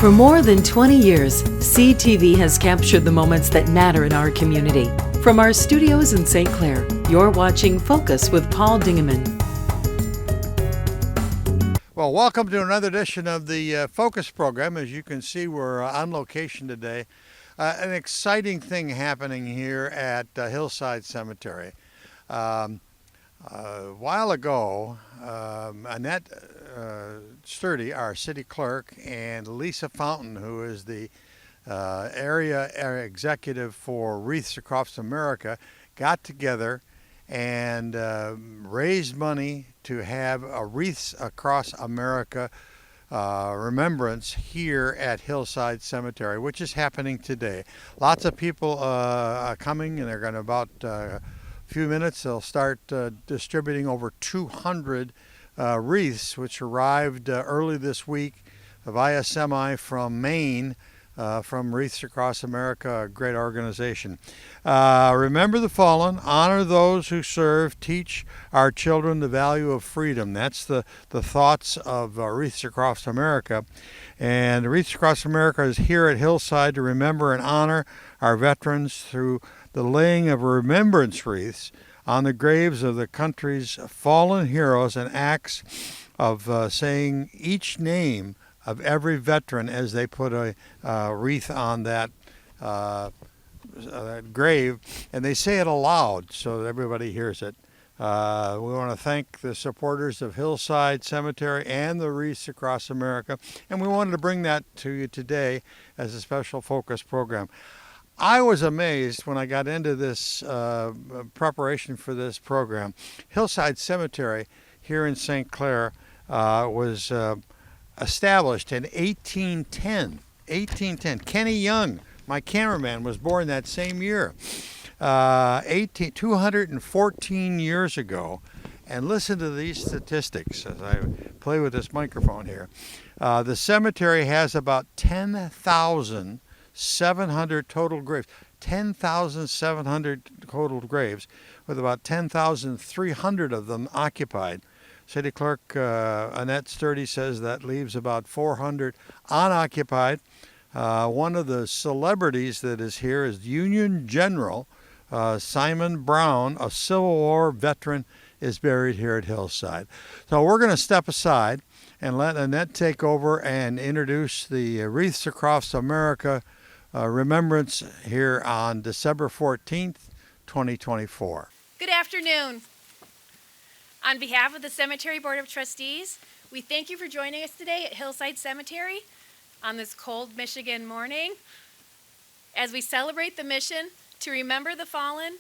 For more than 20 years, CTV has captured the moments that matter in our community. From our studios in St. Clair, you're watching Focus with Paul Dingeman. Well, welcome to another edition of the Focus program. As you can see, we're on location today. An exciting thing happening here at Hillside Cemetery. A while ago, Annette Sturdy, our city clerk, and Lisa Fountain, who is the area executive for Wreaths Across America, got together and raised money to have a Wreaths Across America Remembrance here at Hillside Cemetery, which is happening today. Lots of people are coming, and they're going to about few minutes they'll start distributing over 200 wreaths, which arrived early this week via semi from Maine, from Wreaths Across America, a great organization. Remember the fallen, honor those who serve, teach our children the value of freedom. That's the thoughts of Wreaths Across America. And Wreaths Across America is here at Hillside to remember and honor our veterans through the laying of remembrance wreaths on the graves of the country's fallen heroes and acts of saying each name of every veteran as they put a wreath on that grave, and they say it aloud so that everybody hears it. We want to thank the supporters of Hillside Cemetery and the Wreaths Across America, and we wanted to bring that to you today as a special focus program. I was amazed when I got into this preparation for this program. Hillside Cemetery here in St. Clair was established in 1810. 1810. Kenny Young, my cameraman, was born that same year. 214 years ago. And listen to these statistics as I play with this microphone here. The cemetery has about 10,700 total graves. 10,700 total graves, with about 10,300 of them occupied. City Clerk Annette Sturdy says that leaves about 400 unoccupied. One of the celebrities that is here is Union General Simon Brown, a Civil War veteran, is buried here at Hillside. So we're going to step aside and let Annette take over and introduce the Wreaths Across America Remembrance here on December 14th, 2024. Good afternoon. On behalf of the Cemetery Board of Trustees, we thank you for joining us today at Hillside Cemetery on this cold Michigan morning as we celebrate the mission to remember the fallen,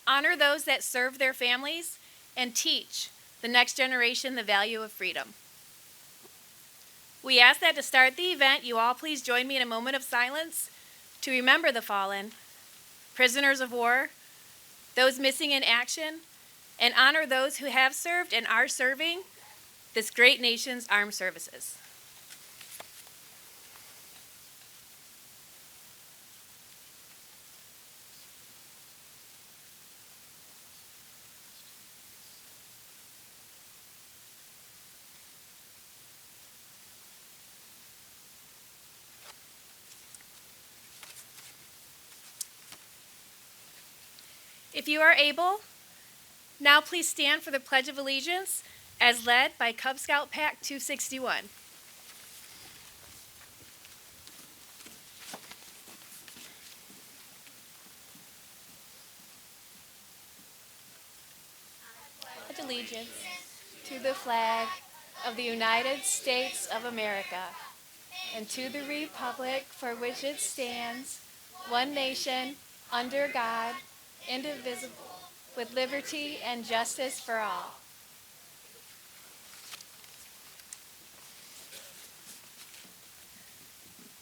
honor those that serve their families, and teach the next generation the value of freedom. We ask that to start the event, you all please join me in a moment of silence to remember the fallen, prisoners of war, those missing in action, and honor those who have served and are serving this great nation's armed services. If you are able, now please stand for the Pledge of Allegiance as led by Cub Scout Pack 261. Pledge allegiance to the flag of the United States of America and to the republic for which it stands, one nation, under God, indivisible, with liberty and justice for all.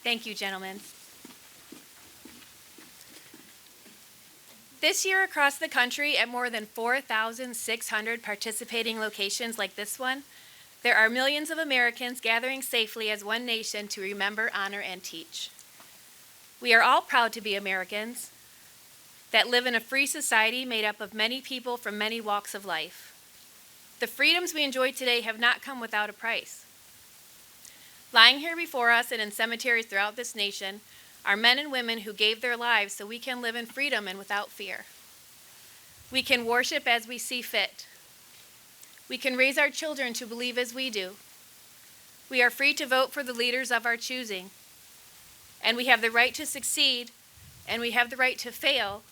Thank you, gentlemen. This year across the country at more than 4,600 participating locations like this one, there are millions of Americans gathering safely as one nation to remember, honor, and teach. We are all proud to be Americans that live in a free society made up of many people from many walks of life. The freedoms we enjoy today have not come without a price. Lying here before us and in cemeteries throughout this nation are men and women who gave their lives so we can live in freedom and without fear. We can worship as we see fit. We can raise our children to believe as we do. We are free to vote for the leaders of our choosing. And we have the right to succeed, and we have the right to fail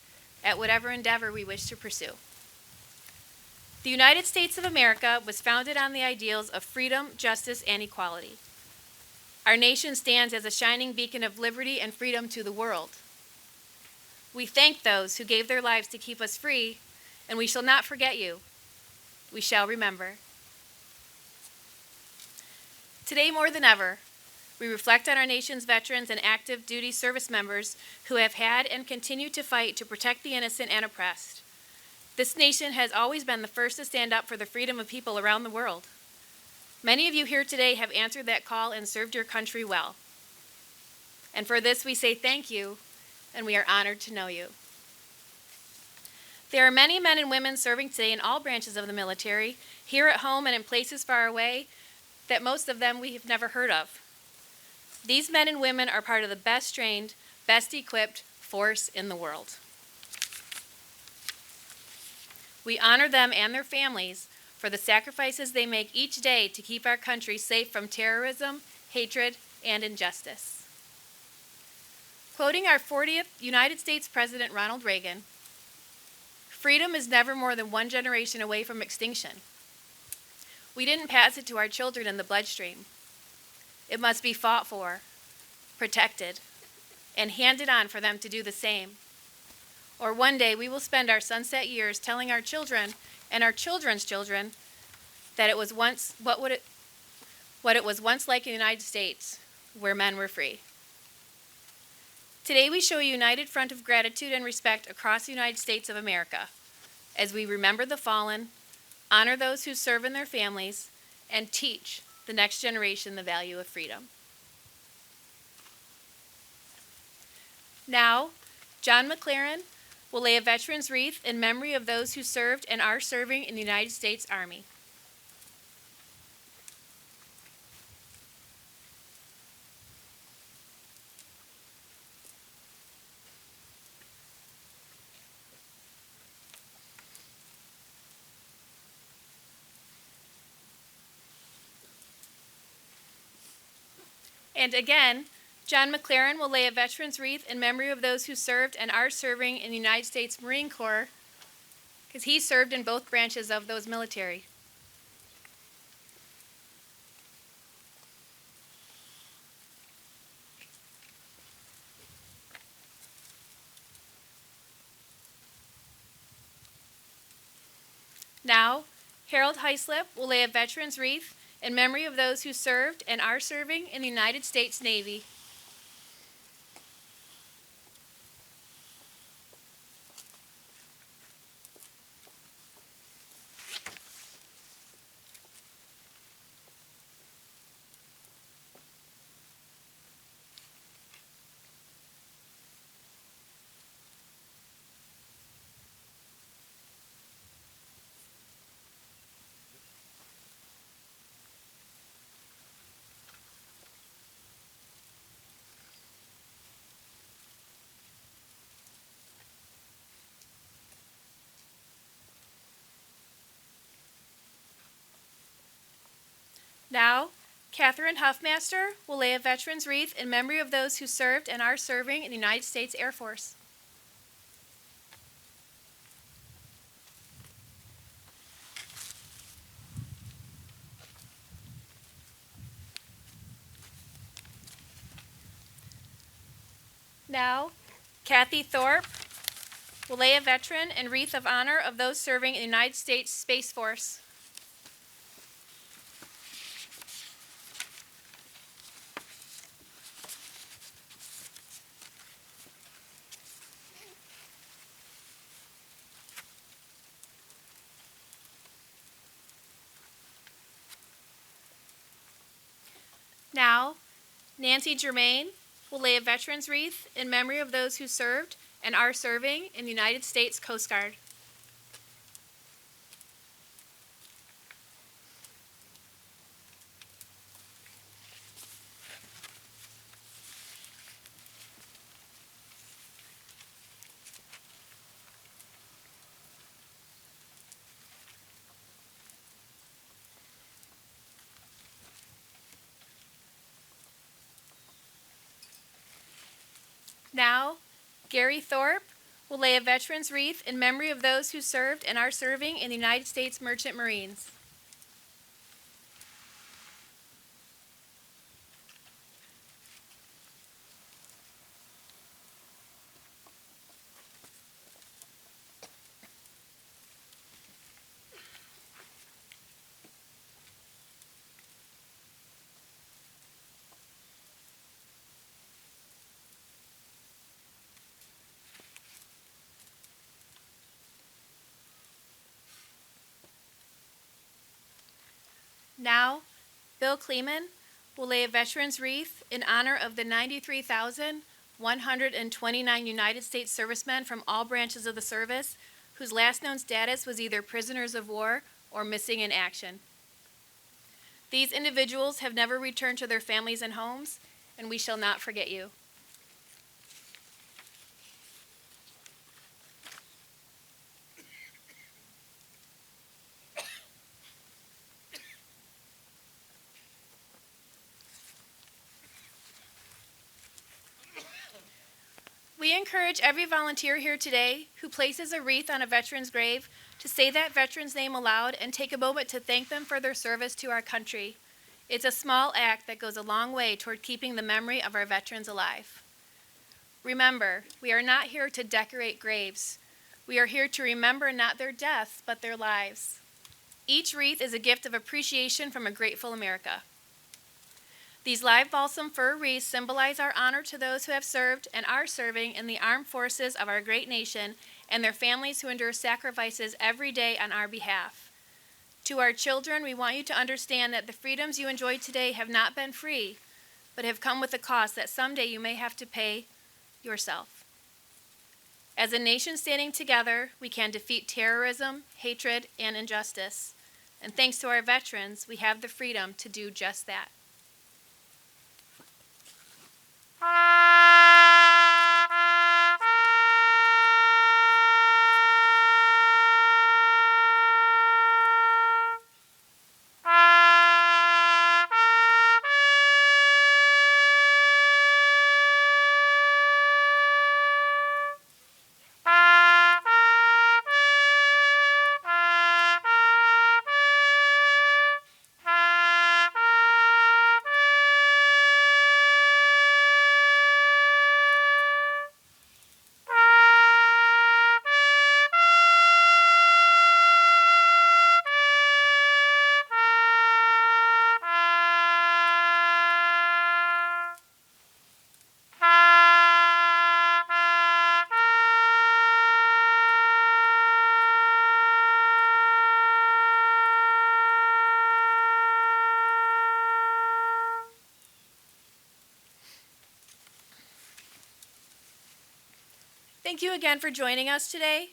at whatever endeavor we wish to pursue. The United States of America was founded on the ideals of freedom, justice, and equality. Our nation stands as a shining beacon of liberty and freedom to the world. We thank those who gave their lives to keep us free, and we shall not forget you. We shall remember. Today, more than ever, we reflect on our nation's veterans and active duty service members who have had and continue to fight to protect the innocent and oppressed. This nation has always been the first to stand up for the freedom of people around the world. Many of you here today have answered that call and served your country well. And for this we say thank you, and we are honored to know you. There are many men and women serving today in all branches of the military, here at home and in places far away, that most of them we have never heard of. These men and women are part of the best trained, best equipped force in the world. We honor them and their families for the sacrifices they make each day to keep our country safe from terrorism, hatred, and injustice. Quoting our 40th United States President Ronald Reagan, "Freedom is never more than one generation away from extinction. We didn't pass it to our children in the bloodstream. It must be fought for, protected, and handed on for them to do the same. Or one day we will spend our sunset years telling our children and our children's children that it was once what it was once like in the United States, where men were free." Today we show a united front of gratitude and respect across the United States of America as we remember the fallen, honor those who serve and their families, and teach the next generation the value of freedom. Now, John McLaren will lay a veteran's wreath in memory of those who served and are serving in the United States Army. And again, John McLaren will lay a veteran's wreath in memory of those who served and are serving in the United States Marine Corps, because he served in both branches of those military. Now, Harold Heislip will lay a veteran's wreath in memory of those who served and are serving in the United States Navy. Now, Catherine Huffmaster will lay a veteran's wreath in memory of those who served and are serving in the United States Air Force. Now, Kathy Thorpe will lay a veteran and wreath of honor of those serving in the United States Space Force. Now, Nancy Germain will lay a veteran's wreath in memory of those who served and are serving in the United States Coast Guard. Now, Gary Thorpe will lay a veteran's wreath in memory of those who served and are serving in the United States Merchant Marines. Now, Bill Kleeman will lay a veteran's wreath in honor of the 93,129 United States servicemen from all branches of the service whose last known status was either prisoners of war or missing in action. These individuals have never returned to their families and homes, and we shall not forget you. We encourage every volunteer here today who places a wreath on a veteran's grave to say that veteran's name aloud and take a moment to thank them for their service to our country. It's a small act that goes a long way toward keeping the memory of our veterans alive. Remember, we are not here to decorate graves. We are here to remember not their deaths, but their lives. Each wreath is a gift of appreciation from a grateful America. These live balsam fir wreaths symbolize our honor to those who have served and are serving in the armed forces of our great nation and their families who endure sacrifices every day on our behalf. To our children, we want you to understand that the freedoms you enjoy today have not been free, but have come with a cost that someday you may have to pay yourself. As a nation standing together, we can defeat terrorism, hatred, and injustice. And thanks to our veterans, we have the freedom to do just that. Thank you again for joining us today.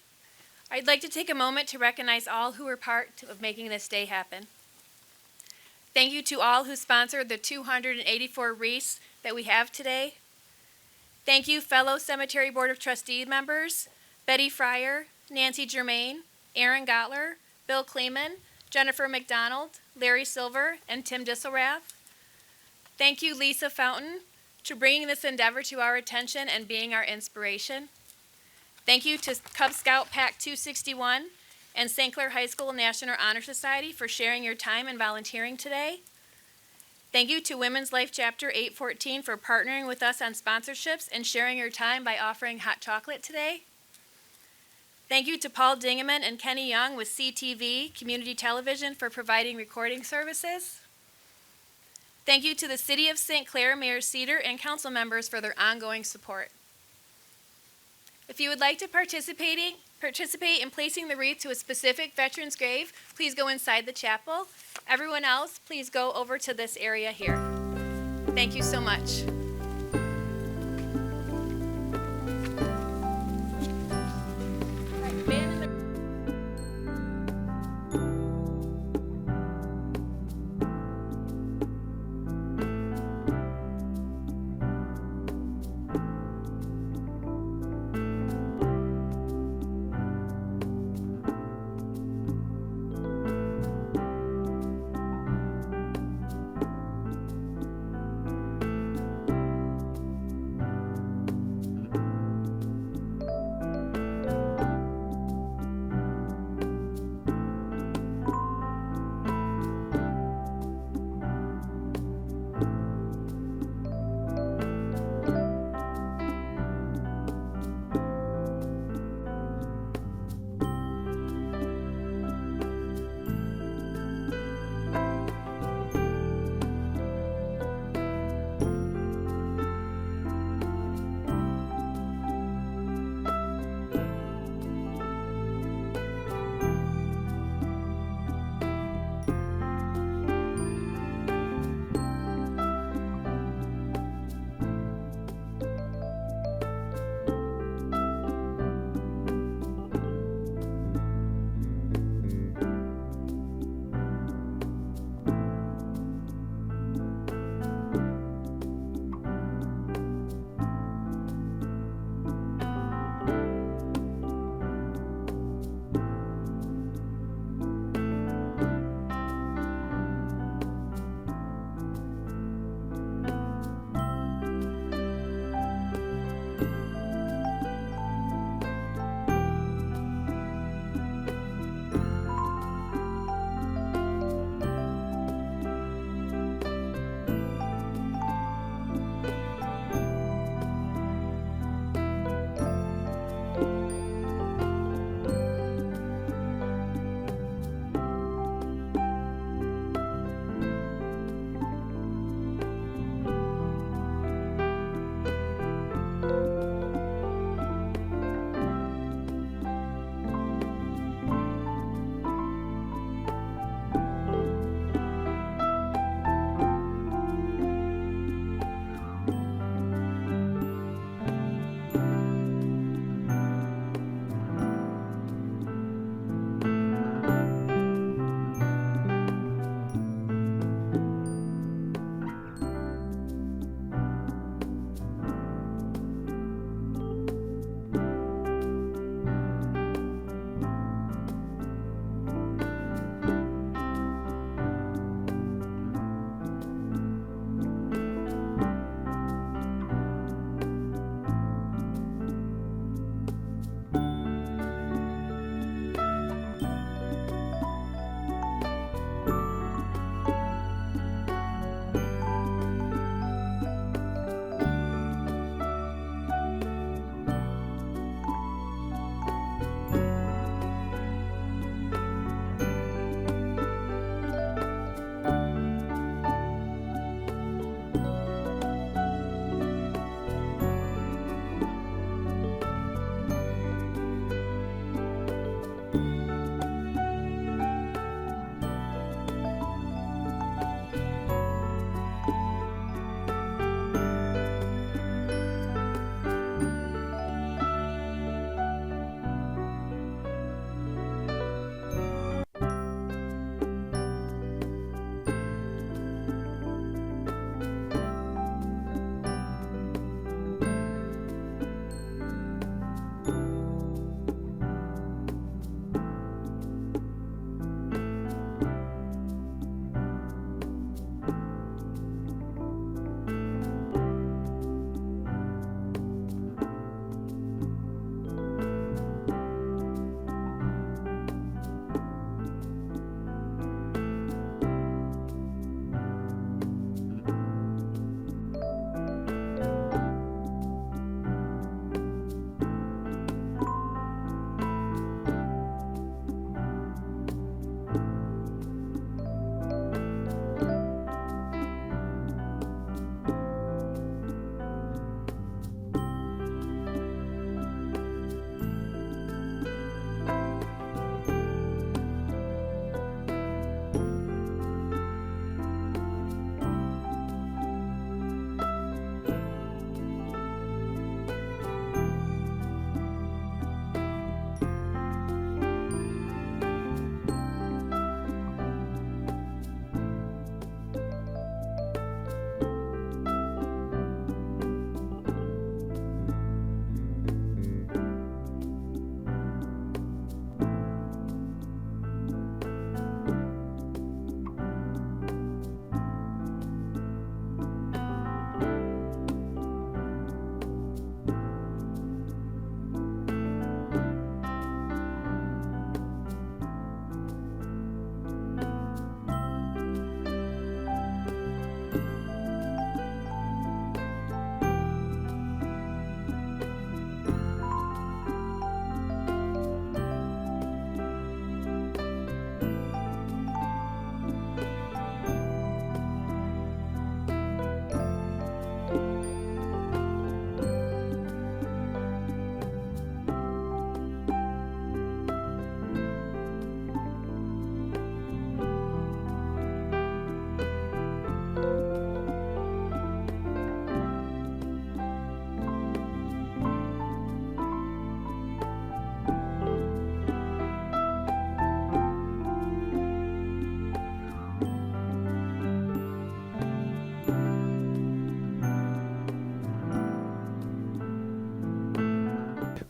I'd like to take a moment to recognize all who were part of making this day happen. Thank you to all who sponsored the 284 wreaths that we have today. Thank you, fellow Cemetery Board of Trustee members, Betty Fryer, Nancy Germain, Aaron Gottler, Bill Kleeman, Jennifer McDonald, Larry Silver, and Tim Disselrath. Thank you, Lisa Fountain, for bringing this endeavor to our attention and being our inspiration. Thank you to Cub Scout Pack 261 and St. Clair High School National Honor Society for sharing your time and volunteering today. Thank you to Women's Life Chapter 814 for partnering with us on sponsorships and sharing your time by offering hot chocolate today. Thank you to Paul Dingeman and Kenny Young with CTV Community Television for providing recording services. Thank you to the City of St. Clair, Mayor Cedar, and council members for their ongoing support. If you would like to participate in placing the wreath to a specific veteran's grave, please go inside the chapel. Everyone else, please go over to this area here. Thank you so much.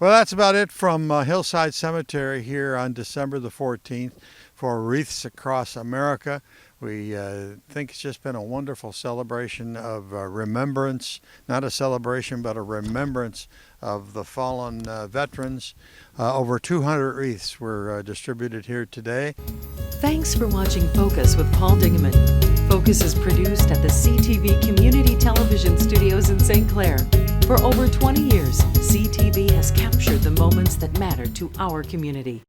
Well, that's about it from Hillside Cemetery here on December the 14th for Wreaths Across America. We think it's just been a wonderful celebration of remembrance, not a celebration, but a remembrance of the fallen veterans. Over 200 wreaths were distributed here today. Thanks for watching Focus with Paul Dingeman. Focus is produced at the CTV Community Television Studios in St. Clair. For over 20 years, CTV has captured the moments that matter to our community.